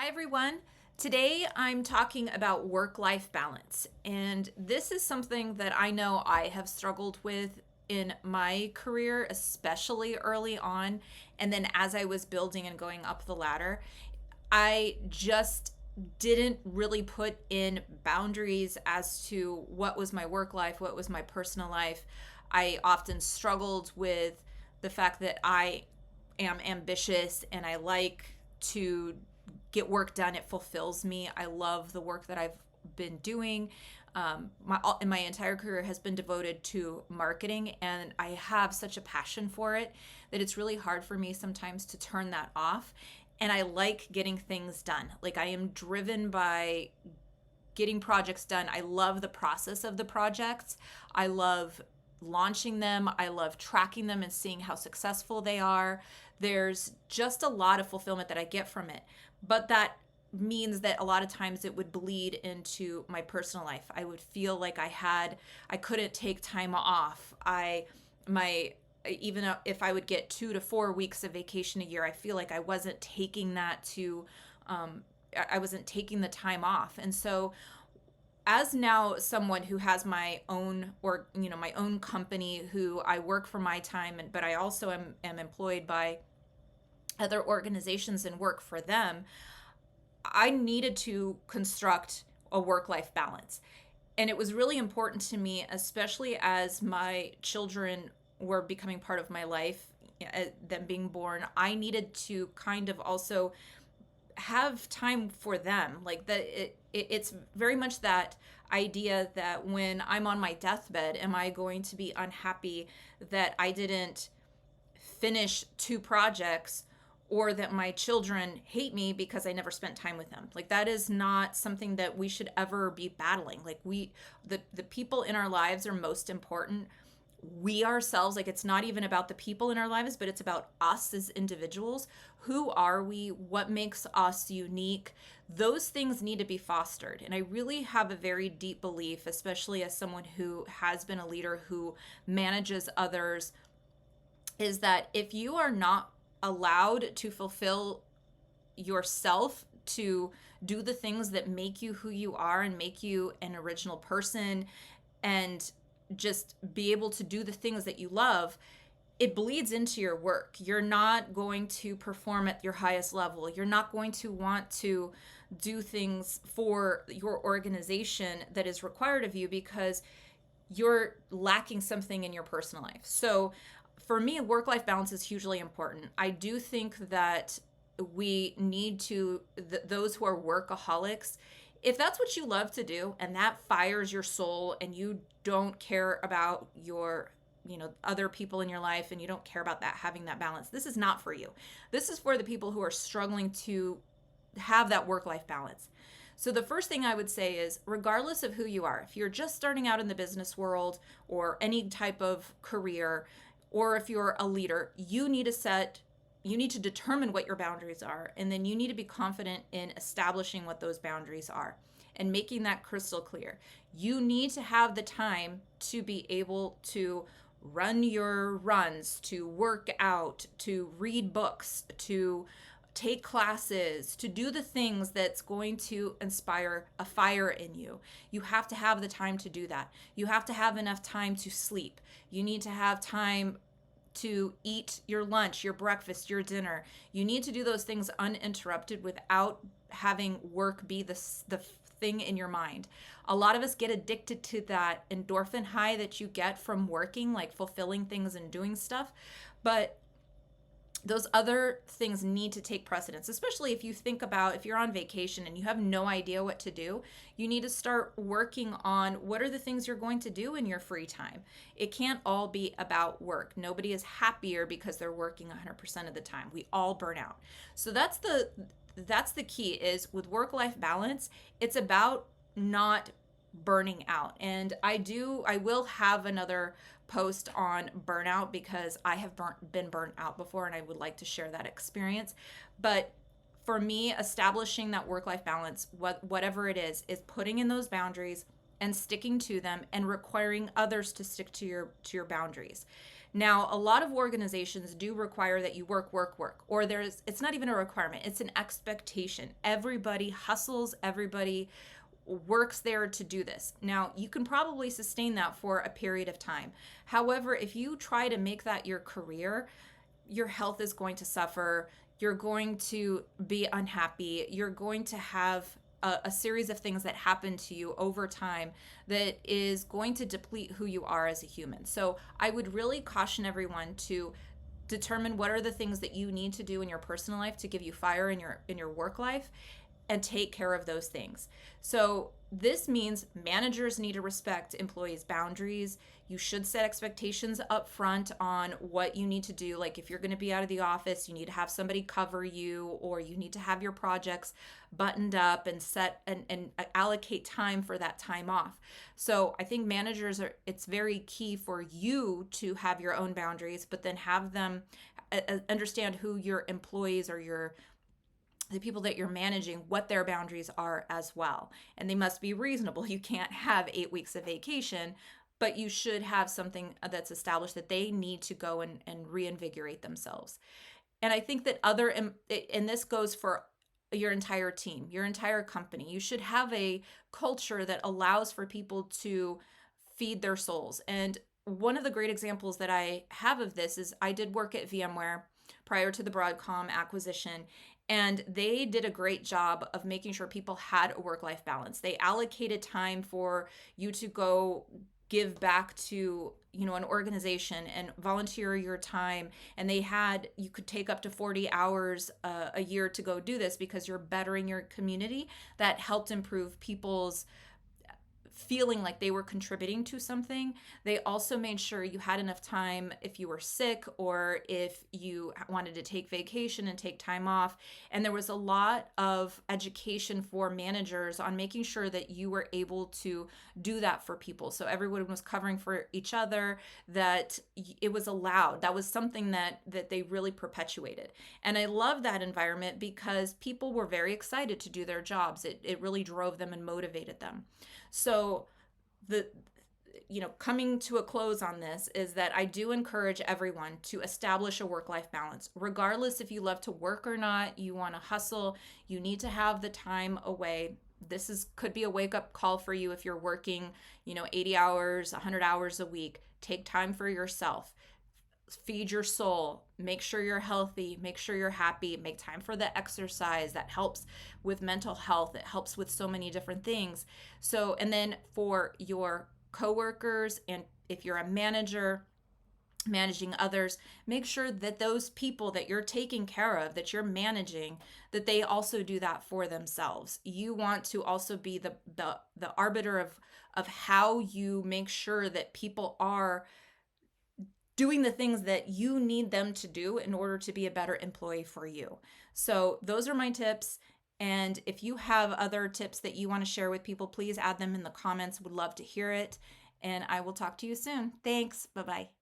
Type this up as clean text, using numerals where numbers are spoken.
Hi, everyone. Today I'm talking about work life balance. And this is something that I know I have struggled with in my career, especially early on. And then as I was building and going up the ladder, I just didn't really put in boundaries as to what was my work life, what was my personal life. I often struggled with the fact that I am ambitious and I like to get work done. It fulfills me. I love the work that I've been doing. My entire career has been devoted to marketing, and I have such a passion for it that it's really hard for me sometimes to turn that off. And I like getting things done. Like, I am driven by getting projects done. I love the process of the projects. I love launching them. I love tracking them and seeing how successful they are. There's just a lot of fulfillment that I get from it. But that means that a lot of times it would bleed into my personal life. I would feel like I couldn't take time off. My even if I would get 2 to 4 weeks of vacation a year, I feel like I wasn't taking that to I wasn't taking the time off. And so as now someone who has my own my own company, who I work for my time, but I also am employed by other organizations and work for them, I needed to construct a work-life balance. And it was really important to me, especially as my children were becoming part of my life, them being born. I needed to kind of also have time for them. It's very much that idea that when I'm on my deathbed, am I going to be unhappy that I didn't finish 2 projects, or that my children hate me because I never spent time with them? Like, that is not something that we should ever be battling. Like, the people in our lives are most important. We ourselves, like, it's not even about the people in our lives, but it's about us as individuals. Who are we? What makes us unique? Those things need to be fostered. And I really have a very deep belief, especially as someone who has been a leader who manages others, is that if you are not allowed to fulfill yourself, to do the things that make you who you are and make you an original person, and just be able to do the things that you love, it bleeds into your work. You're not going to perform at your highest level. You're not going to want to do things for your organization that is required of you because you're lacking something in your personal life. So for me, work-life balance is hugely important. I do think that we need to, those who are workaholics, if that's what you love to do and that fires your soul, and you don't care about your other people in your life, and you don't care about that, having that balance, this is not for you. This is for the people who are struggling to have that work-life balance. So the first thing I would say is, regardless of who you are, if you're just starting out in the business world or any type of career, or if you're a leader, you need to determine what your boundaries are, and then you need to be confident in establishing what those boundaries are and making that crystal clear. You need to have the time to be able to run your runs, to work out, to read books, to take classes, to do the things that's going to inspire a fire in you. You have to have the time to do that. You have to have enough time to sleep. You need to have time to eat your lunch, your breakfast, your dinner. You need to do those things uninterrupted without having work be the thing in your mind. A lot of us get addicted to that endorphin high that you get from working, like fulfilling things and doing stuff. But those other things need to take precedence, especially if you think about, if you're on vacation and you have no idea what to do, you need to start working on what are the things you're going to do in your free time. It can't all be about work. Nobody is happier because they're working 100% of the time. We all burn out. So that's the key, is with work-life balance, it's about not burning out. And I will have another post on burnout, because I have been burnt out before, and I would like to share that experience. But for me, establishing that work-life balance, whatever it is putting in those boundaries and sticking to them, and requiring others to stick to your boundaries. Now, a lot of organizations do require that you work, work, work, or it's not even a requirement, it's an expectation. Everybody hustles, everybody works there to do this. Now, you can probably sustain that for a period of time. However, if you try to make that your career, your health is going to suffer. You're going to be unhappy. You're going to have a series of things that happen to you over time that is going to deplete who you are as a human. So I would really caution everyone to determine what are the things that you need to do in your personal life to give you fire in your work life, and take care of those things. So this means managers need to respect employees' boundaries. You should set expectations up front on what you need to do. Like if you're going to be out of the office, you need to have somebody cover you, or you need to have your projects buttoned up and set and allocate time for that time off. So I think managers it's very key for you to have your own boundaries, but then have them understand who your employees or the people that you're managing, what their boundaries are as well. And they must be reasonable. You can't have 8 weeks of vacation, but you should have something that's established that they need to go and reinvigorate themselves. And I think that and this goes for your entire team, your entire company, you should have a culture that allows for people to feed their souls. And one of the great examples that I have of this is I did work at VMware prior to the Broadcom acquisition. And they did a great job of making sure people had a work-life balance. They allocated time for you to go give back to an organization and volunteer your time, and you could take up to 40 hours a year to go do this because you're bettering your community. That helped improve people's feeling like they were contributing to something. They also made sure you had enough time if you were sick or if you wanted to take vacation and take time off. And there was a lot of education for managers on making sure that you were able to do that for people. So everyone was covering for each other, that it was allowed. That was something that they really perpetuated. And I love that environment because people were very excited to do their jobs. It really drove them and motivated them. So coming to a close on this is that I do encourage everyone to establish a work-life balance. Regardless if you love to work or not, you want to hustle, you need to have the time away. Could be a wake-up call for you if you're working, 80 hours, 100 hours a week. Take time for yourself. Feed your soul, make sure you're healthy, make sure you're happy, make time for the exercise. That helps with mental health. It helps with so many different things. So, and then for your coworkers, and if you're a manager managing others, make sure that those people that you're taking care of, that you're managing, that they also do that for themselves. You want to also be the arbiter of how you make sure that people are doing the things that you need them to do in order to be a better employee for you. So those are my tips. And if you have other tips that you want to share with people, please add them in the comments. Would love to hear it. And I will talk to you soon. Thanks. Bye-bye.